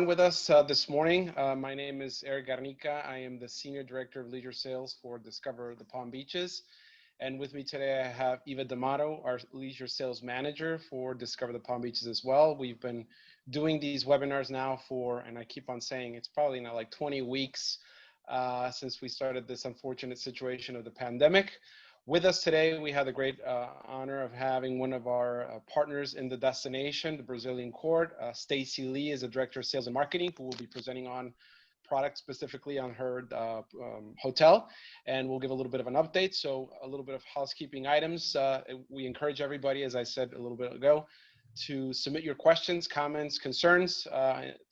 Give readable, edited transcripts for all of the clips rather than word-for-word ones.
with us this morning. My name is Eric Garnica. I am the Senior Director of Leisure Sales for Discover the Palm Beaches. And with me today, I have Eva D'Amato, our Leisure Sales Manager for Discover the Palm Beaches as well. We've been doing these webinars now for, and I keep on saying, it's probably now like 20 weeks since we started this unfortunate situation of the pandemic. With us today, we have the great honor of having one of our partners in the destination, the Brazilian court. Stacy Lee is the Director of Sales and Marketing, who will be presenting on product specifically on her hotel, and we'll give a little bit of an update. So a little bit of housekeeping items. We encourage everybody, as I said a little bit ago, to submit your questions, comments, concerns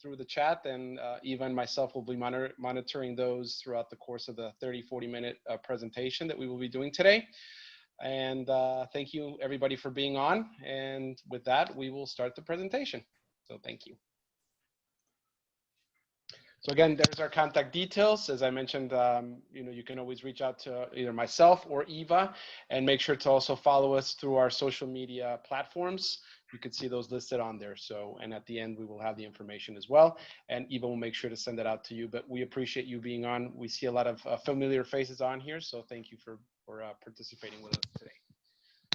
through the chat, and Eva and myself will be monitoring those throughout the course of the 30-40 minute presentation that we will be doing today. And thank you everybody for being on, and with that we will start the presentation. So thank you. So again, there's our contact details. As I mentioned, you can always reach out to either myself or Eva, and make sure to also follow us through our social media platforms. You can see those listed on there. So, and at the end, we will have the information as well. And Eva will make sure to send that out to you. But we appreciate you being on. We see a lot of familiar faces on here. So thank you for participating with us today.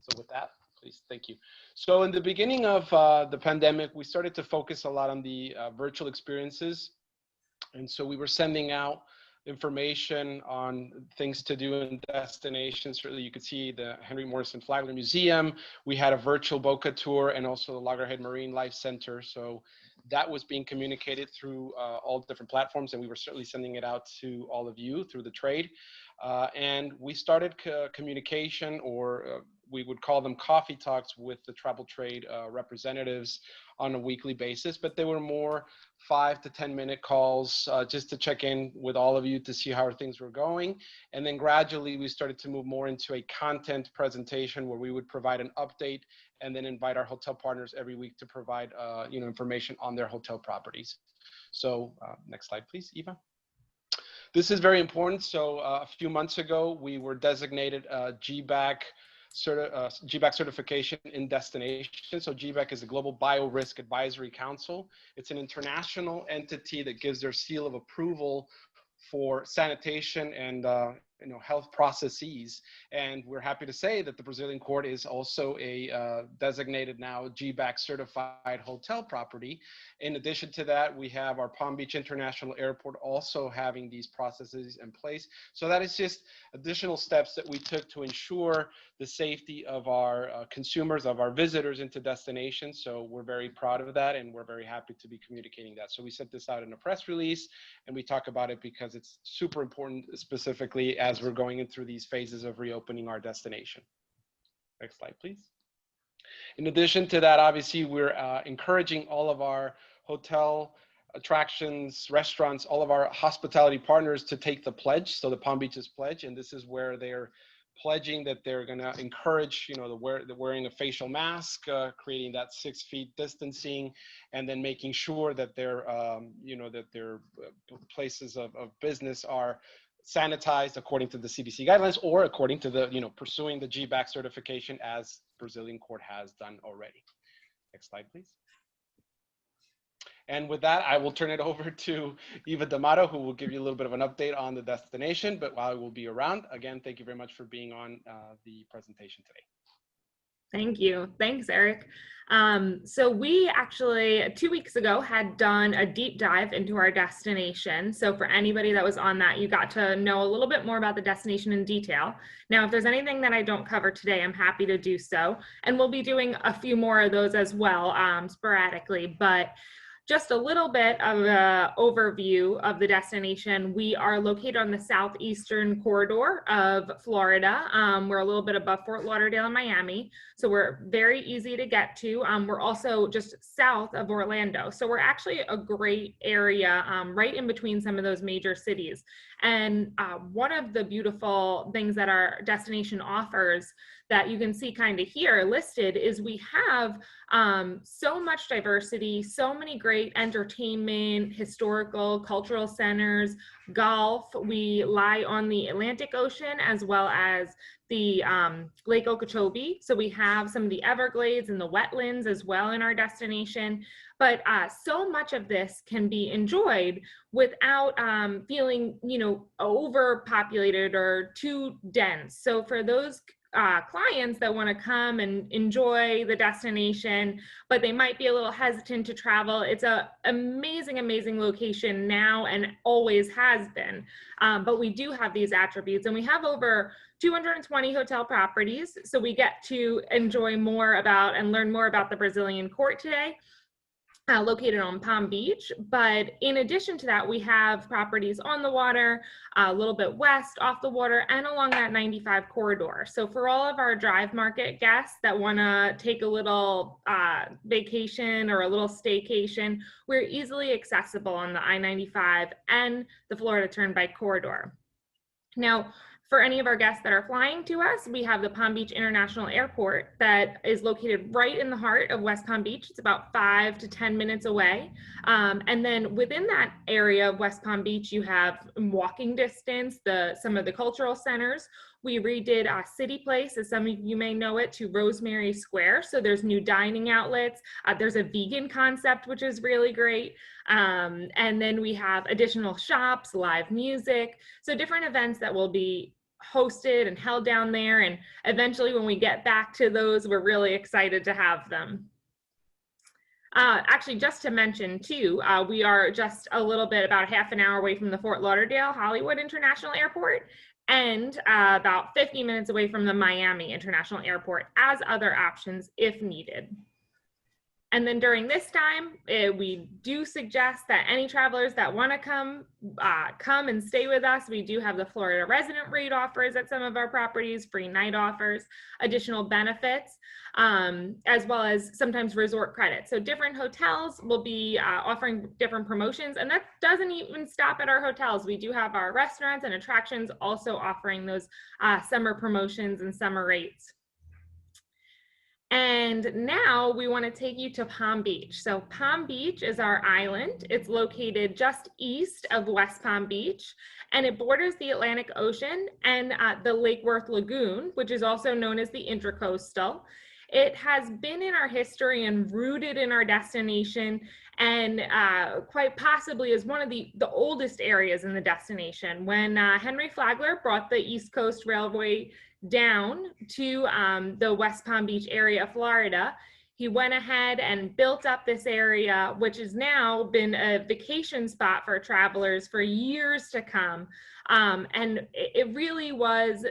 So with that, please, thank you. So in the beginning of the pandemic, we started to focus a lot on the virtual experiences. And so we were sending out information on things to do in destinations. Certainly you could see the Henry Morrison Flagler Museum. We had a virtual Boca tour and also the Loggerhead Marine Life Center. So that was being communicated through all different platforms, and we were certainly sending it out to all of you through the trade. And we started communication, or we would call them coffee talks, with the travel trade representatives on a weekly basis, but they were more 5 to 10 minute calls just to check in with all of you to see how things were going. And then gradually we started to move more into a content presentation where we would provide an update and then invite our hotel partners every week to provide information on their hotel properties. So next slide, please, Eva. This is very important. So a few months ago, we were designated GBAC certification in destination. So GBAC is the Global Biorisk Advisory Council. It's an international entity that gives their seal of approval for sanitation and health processes. And we're happy to say that the Brazilian court is also a designated now GBAC certified hotel property. In addition to that, we have our Palm Beach International Airport also having these processes in place. So that is just additional steps that we took to ensure the safety of our consumers, of our visitors into destinations. So we're very proud of that, and we're very happy to be communicating that. So we sent this out in a press release, and we talk about it because it's super important, specifically as we're going in through these phases of reopening our destination. Next slide, please. In addition to that, obviously, we're encouraging all of our hotel attractions, restaurants, all of our hospitality partners to take the pledge. So the Palm Beaches Pledge, and this is where they're pledging that they're going to encourage, the wearing a facial mask, creating that 6 feet distancing, and then making sure that their, that their places of business are sanitized according to the CDC guidelines, or according to the, pursuing the GBAC certification as Brazilian court has done already. Next slide, please. And with that, I will turn it over to Eva D'Amato, who will give you a little bit of an update on the destination, but while I will be around, again, thank you very much for being on the presentation today. Thank you. Thanks, Eric. So we actually 2 weeks ago had done a deep dive into our destination. So for anybody that was on that, you got to know a little bit more about the destination in detail. Now, if there's anything that I don't cover today, I'm happy to do so. And we'll be doing a few more of those as well, sporadically, but just a little bit of an overview of the destination. We are located on the southeastern corridor of Florida. We're a little bit above Fort Lauderdale and Miami, so we're very easy to get to. We're also just south of Orlando, so we're actually a great area right in between some of those major cities. And one of the beautiful things that our destination offers that you can see kind of here listed is we have so much diversity, so many great entertainment, historical, cultural centers, golf. We lie on the Atlantic Ocean as well as the Lake Okeechobee. So we have some of the Everglades and the wetlands as well in our destination. But so much of this can be enjoyed without feeling, overpopulated or too dense. So for those clients that want to come and enjoy the destination, but they might be a little hesitant to travel, it's an amazing, amazing location now and always has been. But we do have these attributes, and we have over 220 hotel properties. So we get to enjoy more about and learn more about the Brazilian Court today. Located on Palm Beach, but in addition to that, we have properties on the water, a little bit west off the water, and along that 95 corridor. So for all of our drive market guests that want to take a little vacation or a little staycation, we're easily accessible on the I-95 and the Florida Turnpike corridor. Now, for any of our guests that are flying to us, we have the Palm Beach International Airport that is located right in the heart of West Palm Beach. It's about 5 to 10 minutes away. And then within that area of West Palm Beach, you have walking distance, some of the cultural centers. We redid City Place, as some of you may know it, to Rosemary Square. So there's new dining outlets. There's a vegan concept, which is really great. And then we have additional shops, live music. So different events that will be hosted and held down there. And eventually when we get back to those, we're really excited to have them. Actually, just to mention too, we are just a little bit, about half an hour away from the Fort Lauderdale Hollywood International Airport, and about 50 minutes away from the Miami International Airport as other options if needed. And then during this time, we do suggest that any travelers that want to come and stay with us, we do have the Florida resident rate offers at some of our properties, free night offers, additional benefits, as well as sometimes resort credits. So different hotels will be offering different promotions, and that doesn't even stop at our hotels. We do have our restaurants and attractions also offering those summer promotions and summer rates. And now we want to take you to Palm Beach. So Palm Beach is our island. It's located just east of West Palm Beach, and it borders the Atlantic Ocean and the Lake Worth Lagoon, which is also known as the Intracoastal. It has been in our history and rooted in our destination, and quite possibly is one of the oldest areas in the destination. When Henry Flagler brought the East Coast Railway down to the West Palm Beach area of Florida, he went ahead and built up this area, which has now been a vacation spot for travelers for years to come. And it really was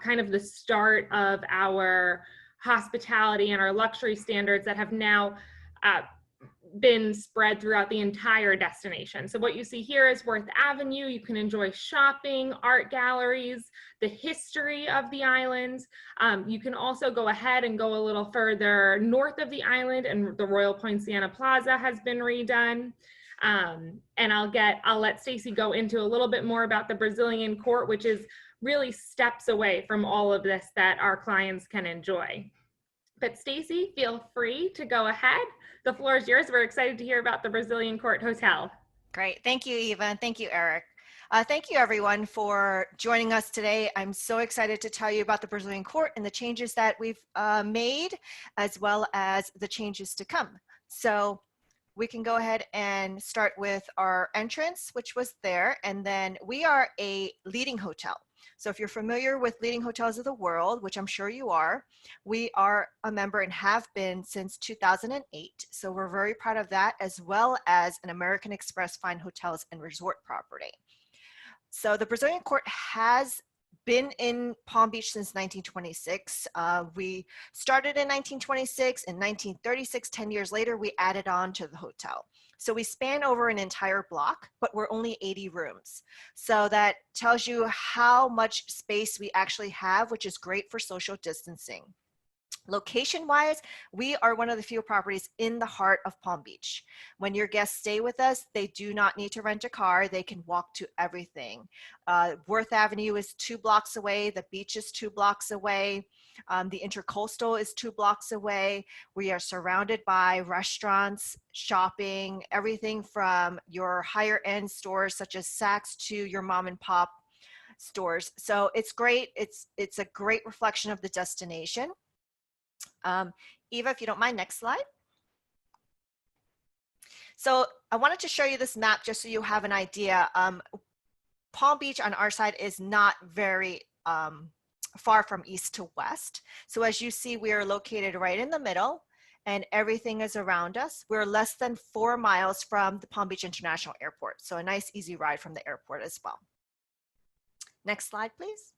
kind of the start of our hospitality and our luxury standards that have now been spread throughout the entire destination. So what you see here is Worth Avenue. You can enjoy shopping, art galleries, the history of the islands. You can also go ahead and go a little further north of the island, and the Royal Poinciana Plaza has been redone. And I'll let Stacy go into a little bit more about the Brazilian Court, which is really steps away from all of this that our clients can enjoy. But Stacy, feel free to go ahead. The floor is yours. We're excited to hear about the Brazilian Court Hotel. Great. Thank you, Eva, and thank you, Eric. Thank you, everyone, for joining us today. I'm so excited to tell you about the Brazilian Court and the changes that we've made, as well as the changes to come. So we can go ahead and start with our entrance, which was there, and then we are a leading hotel. So if you're familiar with leading hotels of the world, which I'm sure you are, we are a member and have been since 2008. So we're very proud of that, as well as an American Express Fine Hotels and Resort property. So the Brazilian Court has been in Palm Beach since 1926. We started in 1926. In 1936, 10 years later, we added on to the hotel. So we span over an entire block, but we're only 80 rooms. So that tells you how much space we actually have, which is great for social distancing. Location-wise, we are one of the few properties in the heart of Palm Beach. When your guests stay with us, they do not need to rent a car. They can walk to everything. Worth Avenue is 2 blocks away. The beach is 2 blocks away. The Intercoastal is 2 blocks away. We are surrounded by restaurants, shopping, everything from your higher end stores such as Saks to your mom and pop stores. So it's great. It's a great reflection of the destination. Eva, if you don't mind, next slide. So I wanted to show you this map just so you have an idea. Palm Beach on our side is not very far from east to west. So as you see, we are located right in the middle and everything is around us. We're less than 4 miles from the Palm Beach International Airport. So a nice easy ride from the airport as well. Next slide, please.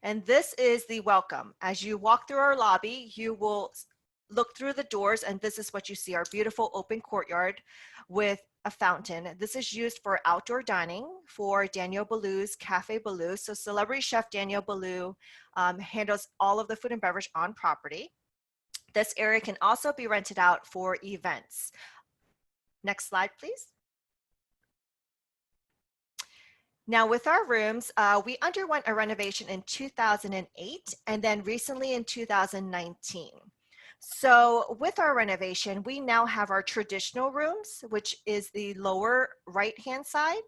And this is the welcome. As you walk through our lobby, you will look through the doors and this is what you see, our beautiful open courtyard with a fountain. This is used for outdoor dining for Daniel Boulud's Cafe Boulud. So celebrity chef Daniel Boulud handles all of the food and beverage on property. This area can also be rented out for events. Next slide, please. Now with our rooms, we underwent a renovation in 2008 and then recently in 2019. So with our renovation, we now have our traditional rooms, which is the lower right-hand side,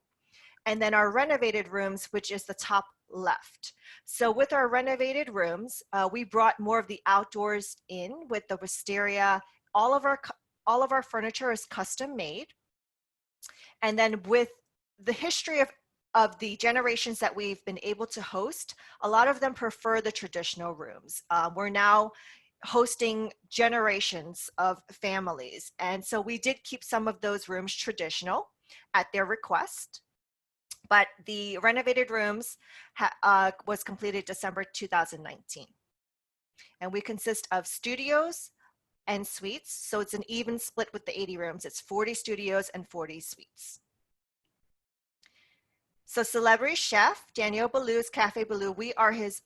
and then our renovated rooms, which is the top left. So with our renovated rooms, we brought more of the outdoors in with the wisteria. All of our furniture is custom made. And then with the history of the generations that we've been able to host, a lot of them prefer the traditional rooms. We're now hosting generations of families. And so we did keep some of those rooms traditional at their request. But the renovated rooms was completed December 2019. And we consist of studios and suites. So it's an even split with the 80 rooms. It's 40 studios and 40 suites. So celebrity chef Daniel Boulud's Cafe Boulud, we are his,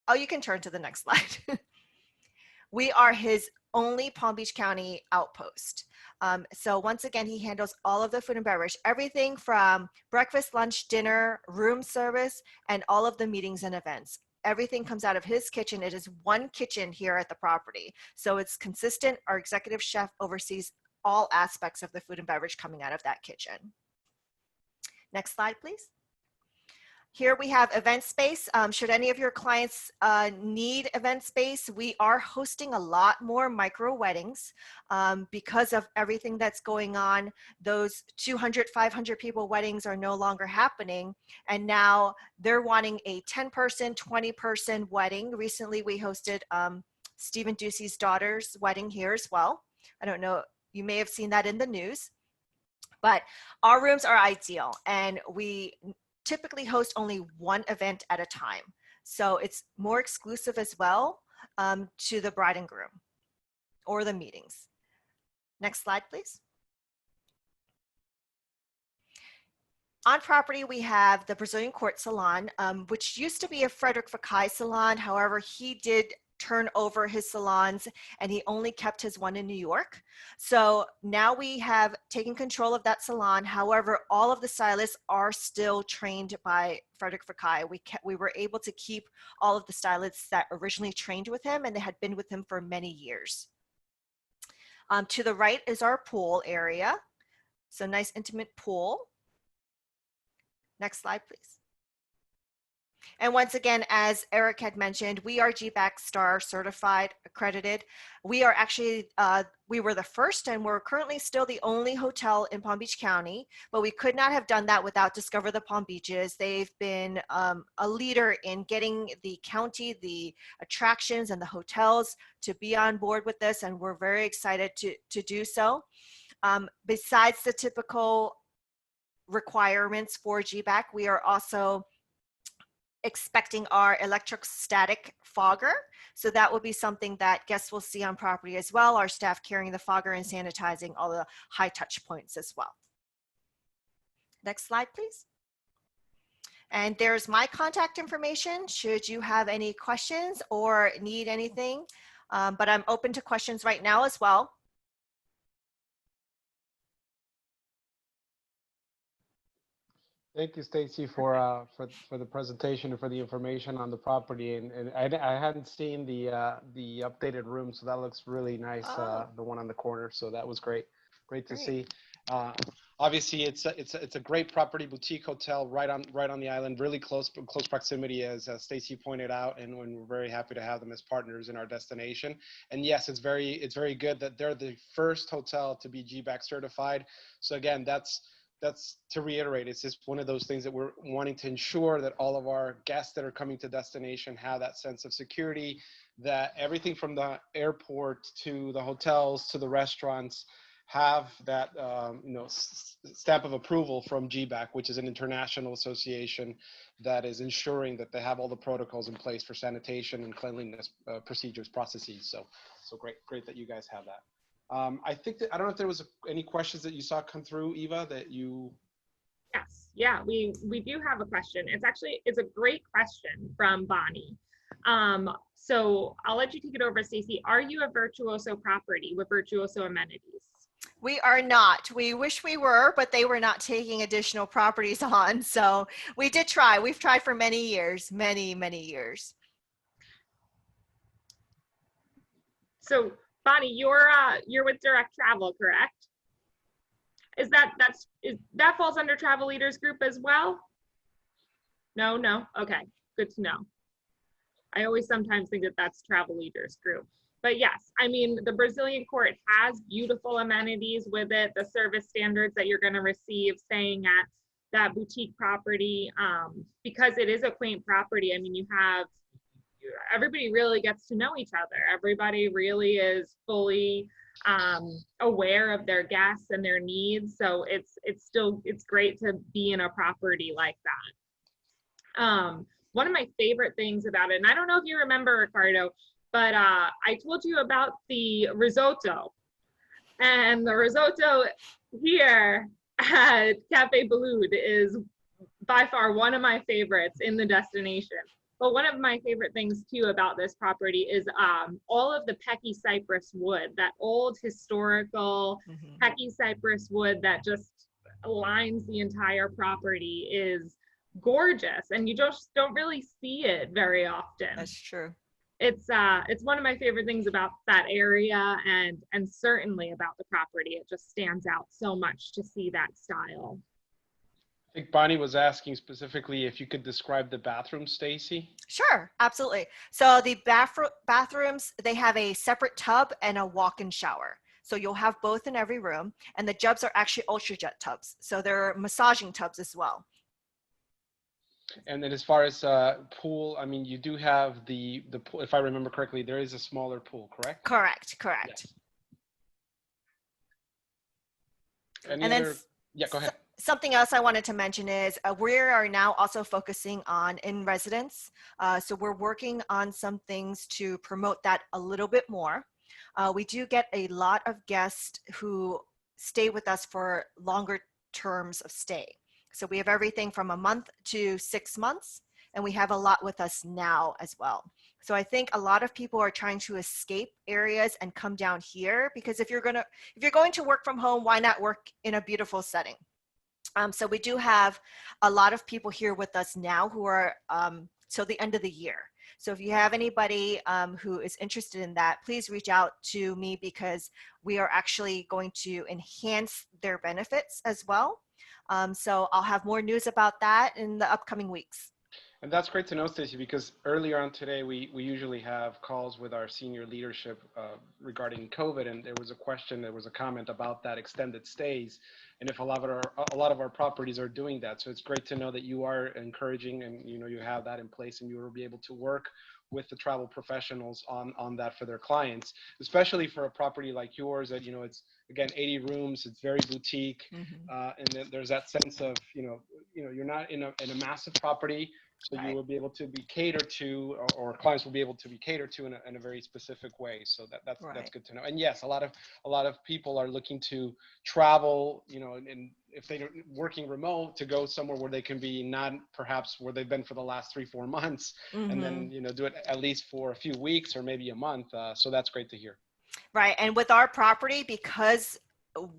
oh, you can turn to the next slide. We are his only Palm Beach County outpost. So once again, he handles all of the food and beverage, everything from breakfast, lunch, dinner, room service, and all of the meetings and events. Everything comes out of his kitchen. It is one kitchen here at the property. So it's consistent. Our executive chef oversees all aspects of the food and beverage coming out of that kitchen. Next slide, please. Here we have event space. Should any of your clients need event space, we are hosting a lot more micro weddings because of everything that's going on. Those 200, 500 people weddings are no longer happening. And now they're wanting a 10-person, 20-person wedding. Recently, we hosted Stephen Ducey's daughter's wedding here as well. I don't know, you may have seen that in the news. But our rooms are ideal and we typically host only one event at a time. So it's more exclusive as well to the bride and groom or the meetings. Next slide, please. On property, we have the Brazilian Court Salon, which used to be a Frederick Fekkai salon. However, he did turn over his salons and he only kept his one in New York. So now we have taken control of that salon. However, all of the stylists are still trained by Frederick Fekkai. We were able to keep all of the stylists that originally trained with him and they had been with him for many years. To the right is our pool area. So nice intimate pool. Next slide, please. And once again, as Eric had mentioned, we are GBAC Star certified, accredited. We are actually, we were the first and we're currently still the only hotel in Palm Beach County, but we could not have done that without Discover the Palm Beaches. They've been a leader in getting the county, the attractions and the hotels to be on board with this, and we're very excited to do so. Besides the typical requirements for GBAC, we are also expecting our electrostatic fogger. So that will be something that guests will see on property as well. Our staff carrying the fogger and sanitizing all the high touch points as well. Next slide, please. And there's my contact information should you have any questions or need anything, but I'm open to questions right now as well. Thank you, Stacy, for the presentation and for the information on the property. And I hadn't seen the updated room, so that looks really nice. Oh, The one on the corner, so that was great, great to great. see. Uh, Obviously, it's a great property, boutique hotel, right on the island, really close proximity, as Stacy pointed out, and we're very happy to have them as partners in our destination. And yes, it's very good that they're the first hotel to be GBAC certified. So again, that's to reiterate, it's just one of those things that we're wanting to ensure that all of our guests that are coming to destination have that sense of security, that everything from the airport to the hotels to the restaurants have that stamp of approval from GBAC, which is an international association that is ensuring that they have all the protocols in place for sanitation and cleanliness procedures, processes. So great that you guys have that. I think that, I don't know if there was any questions that you saw come through, Eva, that you. Yes, yeah, we do have a question. It's a great question from Bonnie. So I'll let you take it over, Stacey. Are you a Virtuoso property with Virtuoso amenities? We are not. We wish we were, but they were not taking additional properties on. So we did try. We've tried for many years, many years. So Bonnie, you're with Direct Travel, correct? That falls under Travel Leaders Group as well? No? Okay, good to know. I always sometimes think that that's Travel Leaders Group. But yes, I mean, the Brazilian Court has beautiful amenities with it, the service standards that you're going to receive staying at that boutique property, because it is a quaint property. I mean, everybody really gets to know each other. Everybody really is fully aware of their guests and their needs. So it's great to be in a property like that. One of my favorite things about it, and I don't know if you remember, Ricardo, but I told you about the risotto. And the risotto here at Cafe Balud is by far one of my favorites in the destination. But one of my favorite things too about this property is all of the Pecky cypress wood, that old historical Pecky cypress wood that just lines the entire property is gorgeous, and you just don't really see it very often. That's true. It's one of my favorite things about that area, and certainly about the property. It just stands out so much to see that style. I think Bonnie was asking specifically if you could describe the bathroom, Stacy. Sure, absolutely. So the bathrooms, they have a separate tub and a walk-in shower. So you'll have both in every room, and the tubs are actually UltraJet tubs. So they're massaging tubs as well. And then as far as pool, I mean, you do have the pool, if I remember correctly, there is a smaller pool, correct? Correct. Yes. Yeah, go ahead. Something else I wanted to mention is we are now also focusing on in residence. So we're working on some things to promote that a little bit more. We do get a lot of guests who stay with us for longer terms of stay. So we have everything from a month to 6 months, and we have a lot with us now as well. So I think a lot of people are trying to escape areas and come down here, because if you're going to work from home, why not work in a beautiful setting? So we do have a lot of people here with us now who are till the end of the year. So if you have anybody who is interested in that, please reach out to me, because we are actually going to enhance their benefits as well. So I'll have more news about that in the upcoming weeks. And that's great to know, Stacey, because earlier on today, we usually have calls with our senior leadership regarding COVID, and there was a comment about that extended stays, and if a lot of our properties are doing that. So it's great to know that you are encouraging, and you have that in place, and you will be able to work with the travel professionals on that for their clients, especially for a property like yours that, it's, again, 80 rooms, it's very boutique, and then there's that sense of, you're not in a massive property, so Right. You will be able to be catered to, or clients will be able to be catered to in a very specific way. So that's Right. That's good to know. And yes, a lot of people are looking to travel, and if they're working remote, to go somewhere where they can be not perhaps where they've been for the last 3-4 months, and then do it at least for a few weeks or maybe a month. So that's great to hear. Right, and with our property, because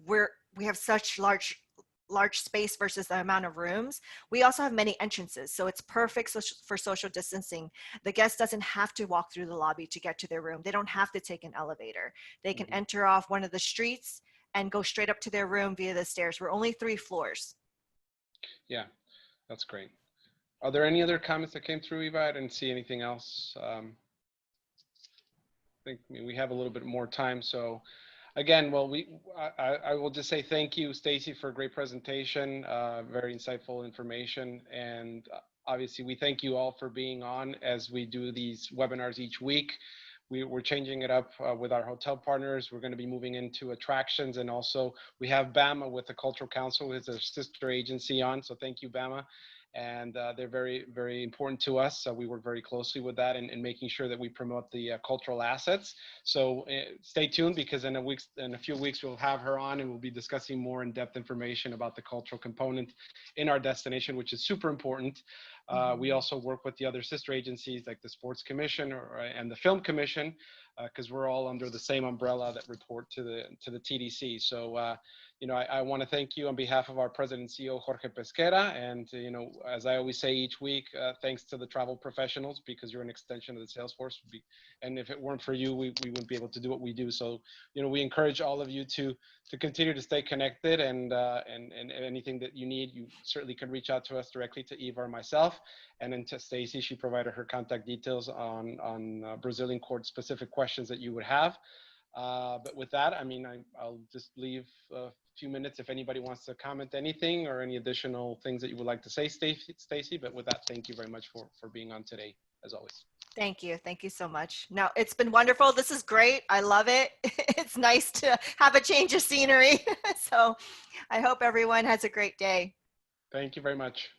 we have such large large space versus the amount of rooms, we also have many entrances. So it's perfect for social distancing. The guest doesn't have to walk through the lobby to get to their room. They don't have to take an elevator. They can enter off one of the streets and go straight up to their room via the stairs. We're only 3 floors. Yeah, that's great. Are there any other comments that came through, Eva? I didn't see anything else. I think we have a little bit more time. So again, well, I will just say thank you, Stacy, for a great presentation, very insightful information. And obviously, we thank you all for being on as we do these webinars each week. We're changing it up with our hotel partners. We're going to be moving into attractions, and also we have BAMA with the Cultural Council, who's a sister agency on. So thank you, BAMA. And they're very, very important to us. So we work very closely with that and making sure that we promote the cultural assets. So stay tuned, because in a few weeks, we'll have her on and we'll be discussing more in-depth information about the cultural component in our destination, which is super important. We also work with the other sister agencies like the Sports Commission and the Film Commission, because we're all under the same umbrella that report to the TDC. So you know, I want to thank you on behalf of our president and CEO, Jorge Pesquera. And, you know, as I always say each week, thanks to the travel professionals, because you're an extension of the sales force. And if it weren't for you, we wouldn't be able to do what we do. So, you know, we encourage all of you to continue to stay connected, and anything that you need, you certainly can reach out to us directly, to Eva or myself. And then to Stacy, she provided her contact details on Brazilian court specific questions that you would have. But with that, I mean, I'll just leave a few minutes if anybody wants to comment anything or any additional things that you would like to say, Stacy. But with that, thank you very much for being on today, as always. Thank you. Thank you so much. No, it's been wonderful. This is great. I love it. It's nice to have a change of scenery. So I hope everyone has a great day. Thank you very much.